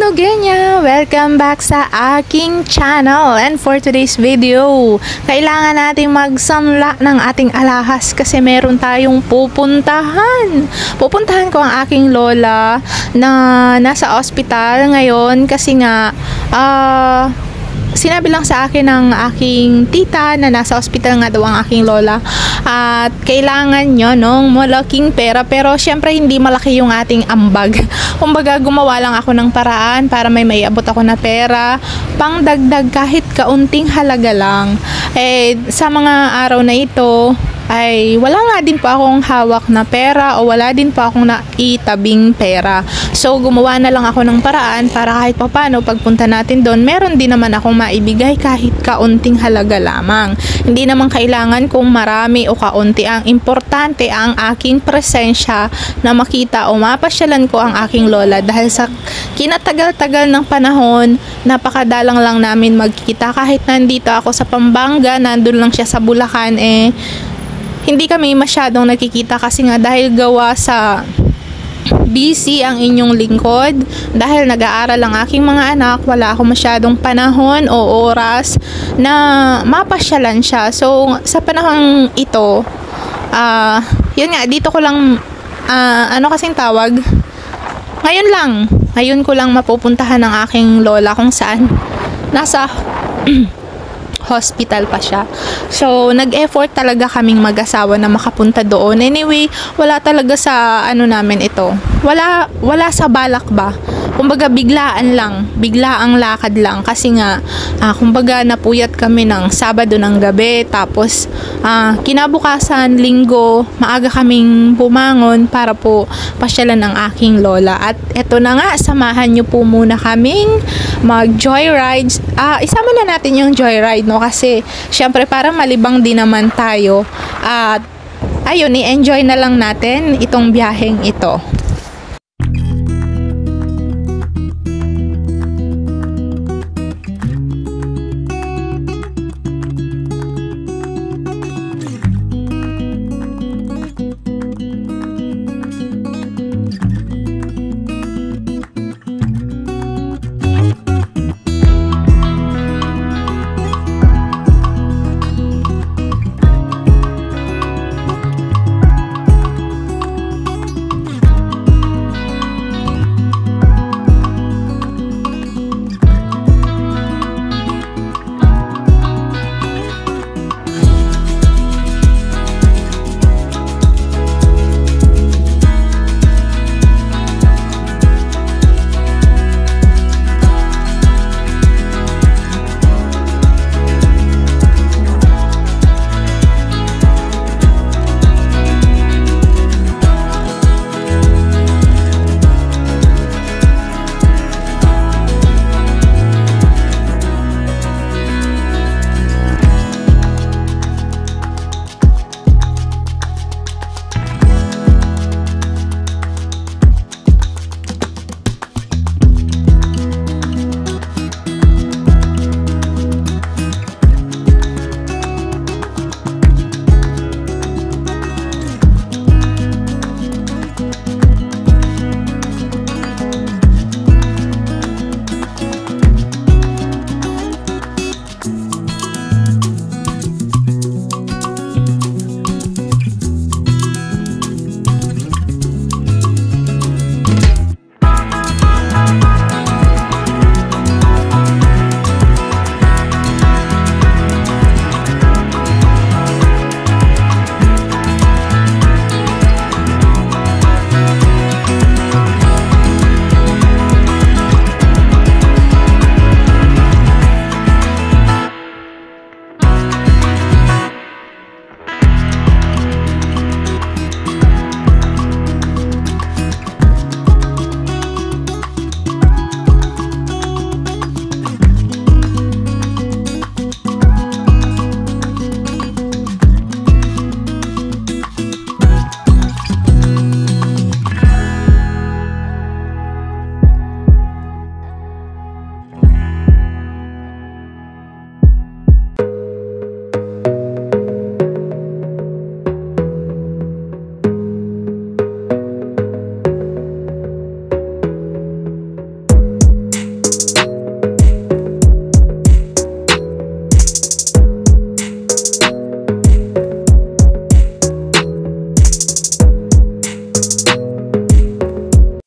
Nugenya! Welcome back sa aking channel. And for today's video, kailangan nating magsanla ng ating alahas kasi meron tayong pupuntahan. Pupuntahan ko ang aking lola na nasa ospital ngayon kasi nga sinabi lang sa akin ng aking tita na nasa ospital nga daw ang aking lola at kailangan nyo ng malaking pera, pero syempre hindi malaki yung ating ambag. Kumbaga gumawa lang ako ng paraan para may maiabot ako na pera pang dagdag kahit kaunting halaga lang. Sa mga araw na ito ay wala nga din po akong hawak na pera o wala din po akong naitabing pera. So gumawa na lang ako ng paraan para kahit papano pagpunta natin doon, meron din naman akong maibigay kahit kaunting halaga lamang. Hindi naman kailangan kung marami o kaunti, ang importante ang aking presensya na makita o mapasyalan ko ang aking lola dahil sa kinatagal-tagal ng panahon, napakadalang lang namin magkikita. Kahit nandito ako sa Pampanga, nandun lang siya sa Bulacan, hindi kami masyadong nakikita kasi nga dahil gawa sa busy ang inyong lingkod, dahil nag-aaral ang aking mga anak, wala ako masyadong panahon o oras na mapasyalan siya. So sa panahon ito, yun nga, dito ko lang ano kasing tawag, ngayon ko lang mapupuntahan ang aking lola kung saan nasa hospital pa siya. So, nag-effort talaga kaming mag-asawa na makapunta doon. Anyway, wala talaga sa ano namin ito. Wala sa balak ba? Kumbaga biglaan ang lakad lang kasi nga kumbaga napuyat kami ng Sabado ng gabi, tapos kinabukasan Linggo maaga kaming bumangon para po pasyalan ng aking lola. At eto na nga, samahan niyo po muna kaming mag-joyride. Isama na natin yung joyride, no, kasi syempre para malibang din naman tayo at ayun, i-enjoy na lang natin itong biyaheng ito.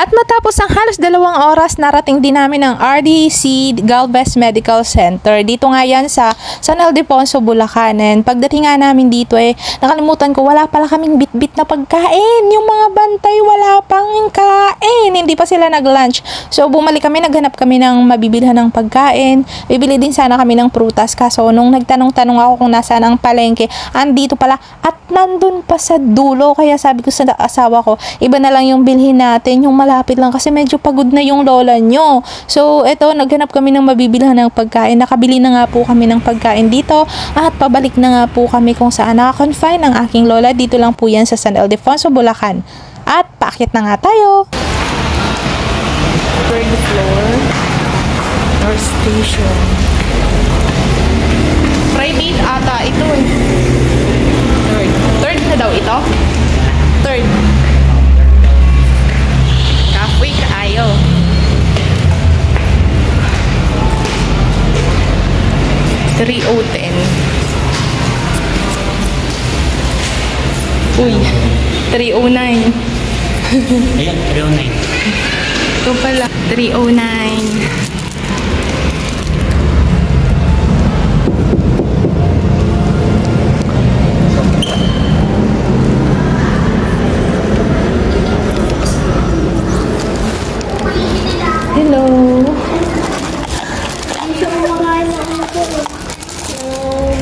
At matapos ang halos 2 oras, narating din namin ang RDC Galvez Medical Center. Dito nga yan sa San Ildefonso, Bulacan. And pagdating nga namin dito nakalimutan ko, wala pala kaming bit-bit na pagkain. Yung mga bantay, wala pang kain. Hindi pa sila nag-lunch. So bumalik kami, naghanap kami ng mabibilhan ng pagkain. Bibili din sana kami ng prutas. Kaso nung nagtanong-tanong ako kung nasaan ang palengke, andito pala at nandun pa sa dulo. Kaya sabi ko sa asawa ko, iba na lang yung bilhin natin, yung malapit lang kasi medyo pagod na yung lola nyo. So, eto, naghanap kami ng mabibilhan ng pagkain. Nakabili na nga po kami ng pagkain dito at pabalik na nga po kami kung saan naka-confine ang aking lola. Dito lang po yan sa San Ildefonso, Bulacan. At paakyat na nga tayo. Third floor. North Station. Private ata ito Third na daw ito? Third. Halfway kaayo. $3.10. Uy, $3.09. Ayan, 309. Ito pala, $3.09. Hello.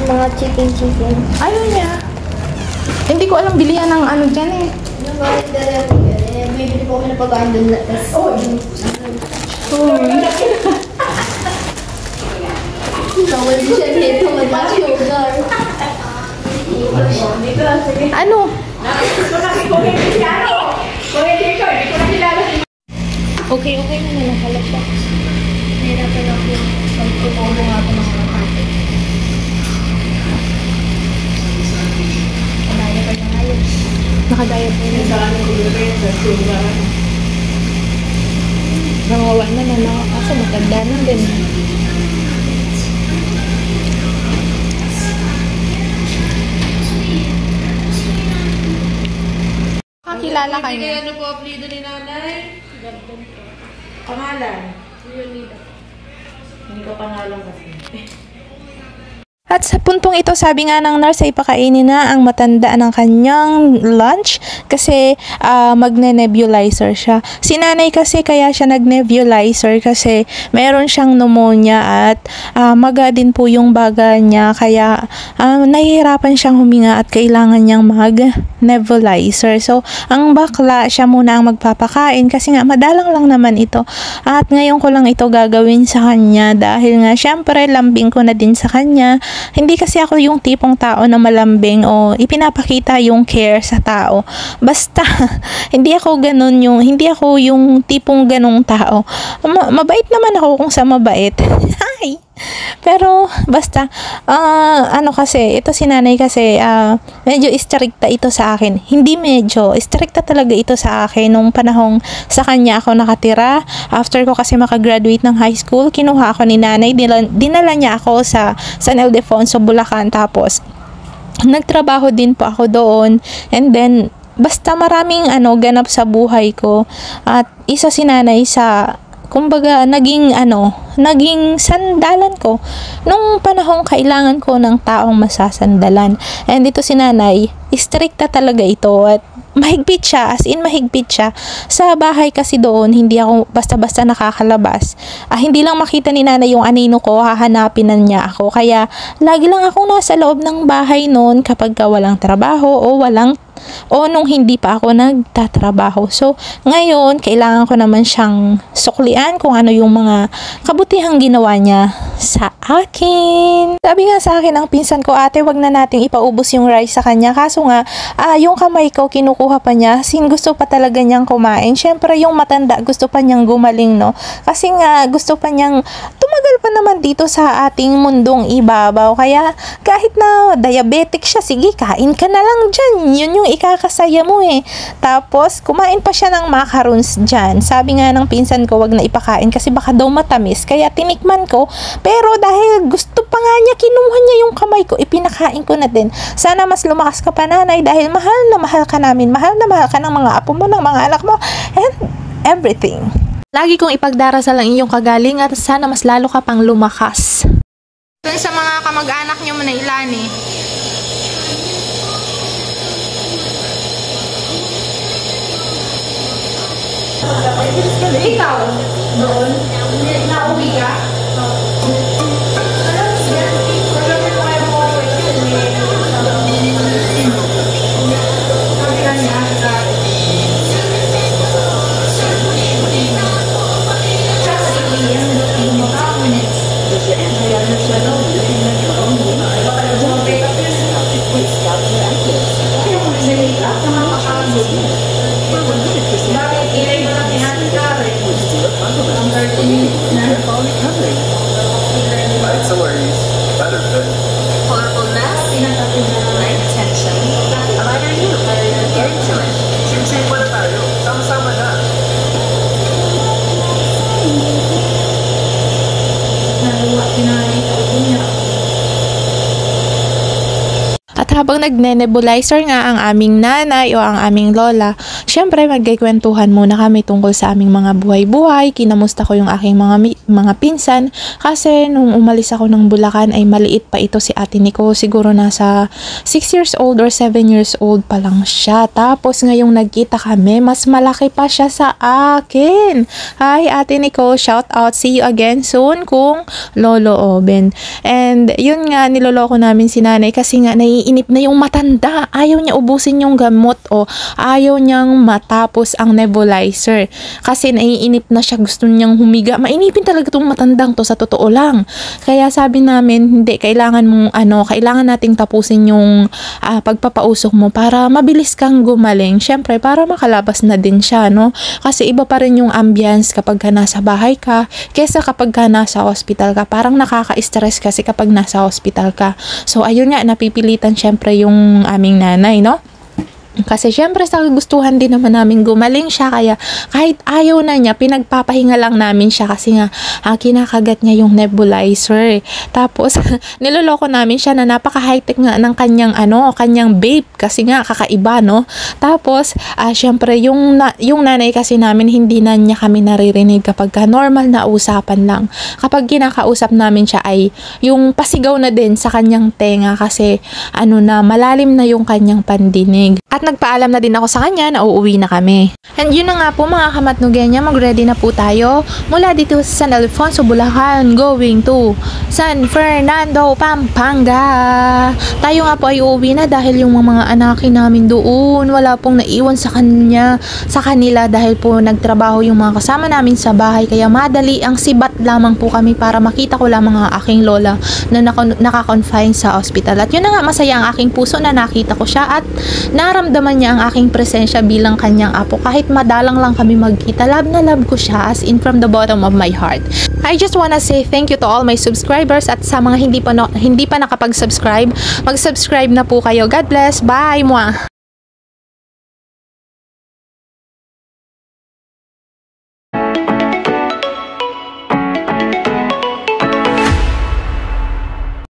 Mga chicken. Ayaw niya. Hindi ko alam bilihan ng ano dyan eh. Bibili po kami ng pagkain doon. Nawal siya dito. Wala sugar. Ano? Okay na nakalat siya. Nahirapan ako. Pagpumobo nga ako ng mga karte. Kamaya pa na ngayon. Nakadaya po na. Nangawa na na. Kaso matanda na din. Kakilala ka niya. Ano po apelido ni nanay? Pangalan? Hindi ka pangalan kasi. At sa puntong ito, sabi nga ng nurse ay pakainin na ang matanda ng kanyang lunch kasi magne-nebulizer siya. Si nanay kasi kaya siya nag-nebulizer kasi meron siyang pneumonia at maga din po yung baga niya kaya nahihirapan siyang huminga at kailangan niyang mag-nebulizer. So, ang bakla, siya muna ang magpapakain kasi nga madalang lang naman ito. At ngayon ko lang ito gagawin sa kanya dahil nga syempre lambing ko na din sa kanya. Hindi kasi ako yung tipong tao na malambing o ipinapakita yung care sa tao. Basta, hindi ako yung tipong ganong tao. Mabait naman ako kung sa mabait. Hi! Pero, basta, ito si nanay kasi, medyo stricta ito sa akin. Hindi medyo, stricta talaga ito sa akin nung panahong sa kanya ako nakatira. After ko kasi makagraduate ng high school, kinuha ako ni nanay, dinala niya ako sa San Ildefonso, Bulacan, tapos, nagtrabaho din po ako doon, and then, basta maraming ganap sa buhay ko, at isa si nanay sa kumbaga, naging sandalan ko nung panahong kailangan ko ng taong masasandalan. And dito si nanay, stricta talaga ito at mahigpit siya, as in mahigpit siya. Sa bahay kasi doon, hindi ako basta-basta nakakalabas. Hindi lang makita ni nanay yung anino ko, hahanapin na niya ako. Kaya, lagi lang ako nasa loob ng bahay noon kapag walang trabaho o nung hindi pa ako nagtatrabaho. So, ngayon, kailangan ko naman siyang suklian kung ano yung mga kabutihang ginawa niya sa akin. Sabi nga sa akin ng pinsan ko, ate, wag na nating ipaubos yung rice sa kanya. Kaso nga, yung kamay ko, kinukuha pa niya. Gusto pa talaga niyang kumain. Syempre, yung matanda, gusto pa niyang gumaling, no? Kasi nga, gusto pa niyang tumagal pa naman dito sa ating mundong ibabaw. Kaya, kahit na diabetic siya, sige, kain ka na lang dyan. Yun yung ikakasaya mo eh. Tapos, kumain pa siya ng macarons dyan. Sabi nga ng pinsan ko, wag na ipakain kasi baka daw matamis. Kaya tinikman ko. Pero dahil gusto pa nga niya, kinuha niya yung kamay ko, ipinakain ko na din. Sana mas lumakas ka pa, nanay, dahil mahal na mahal ka namin. Mahal na mahal ka ng mga apo mo, ng mga anak mo. everything. Lagi kong ipagdarasal ang iyong kagaling at sana mas lalo ka pang lumakas. Ito sa mga kamag-anak niyo mo na ilan eh. Ikaw, doon, nauwi ka? Colorful mask, light tension. About you, get into it. Sing-sing pa na tayo. Sama-sama na. At habang nagne-nebulizer nga ang aming nanay o ang aming lola, syempre magkikwentuhan muna kami tungkol sa aming mga buhay-buhay. Kinamusta ko yung aking mga pinsan kasi nung umalis ako ng Bulacan ay maliit pa ito si Ate Nico. Siguro nasa 6 years old or 7 years old pa lang siya. Tapos ngayong nagkita kami, mas malaki pa siya sa akin. Hi Ate Nico, shout out. See you again soon kung Lolo Oben. And yun nga, niloloko namin si nanay kasi nga naiinip na yung matanda. Ayaw niya ubusin yung gamot o ayaw niyang matapos ang nebulizer. Kasi naiinip na siya, gusto niyang humiga. Mainipin talaga itong matandang to sa totoo lang. Kaya sabi namin, hindi, kailangan nating tapusin yung pagpapausok mo para mabilis kang gumaling. Syempre, para makalabas na din siya, no? Kasi iba pa rin yung ambience kapag ka nasa bahay ka kesa kapag ka nasa hospital ka. Parang nakaka-stress kasi kapag nasa hospital ka. So, ayun nga, napipilitan syempre yung aming nanay, no? Kasi syempre sa gustuhan din naman namin gumaling siya, kaya kahit ayaw na niya, pinagpapahinga lang namin siya kasi nga kinakagat niya yung nebulizer. Tapos niloloko namin siya na napaka-high-tech nga ng kanyang vape kasi nga kakaiba, no? Tapos syempre yung nanay kasi namin, hindi na niya kami naririnig kapag normal na usapan lang. Kapag kinakausap namin siya ay yung pasigaw na din sa kanyang tenga kasi malalim na yung kanyang pandinig. At nagpaalam na din ako sa kanya na uuwi na kami. And yun na nga po mga kamatnugenya, mag-ready na po tayo mula dito sa San Alfonso, Bulacan, going to San Fernando, Pampanga. Tayo nga po ay uuwi na dahil yung mga anakin namin doon, wala pong naiwan sa kanila dahil po nagtrabaho yung mga kasama namin sa bahay, kaya madali ang sibat lamang po kami para makita ko lang mga aking lola na naka-confine sa hospital. At yun na nga, masaya ang aking puso na nakita ko siya at naramdaman niya ang aking presensya bilang kanyang apo. Kahit madalang lang kami magkita, love na love ko siya as in from the bottom of my heart. I just wanna say thank you to all my subscribers at sa mga hindi pa nakapag-subscribe, mag-subscribe na po kayo. God bless. Bye! Mwah!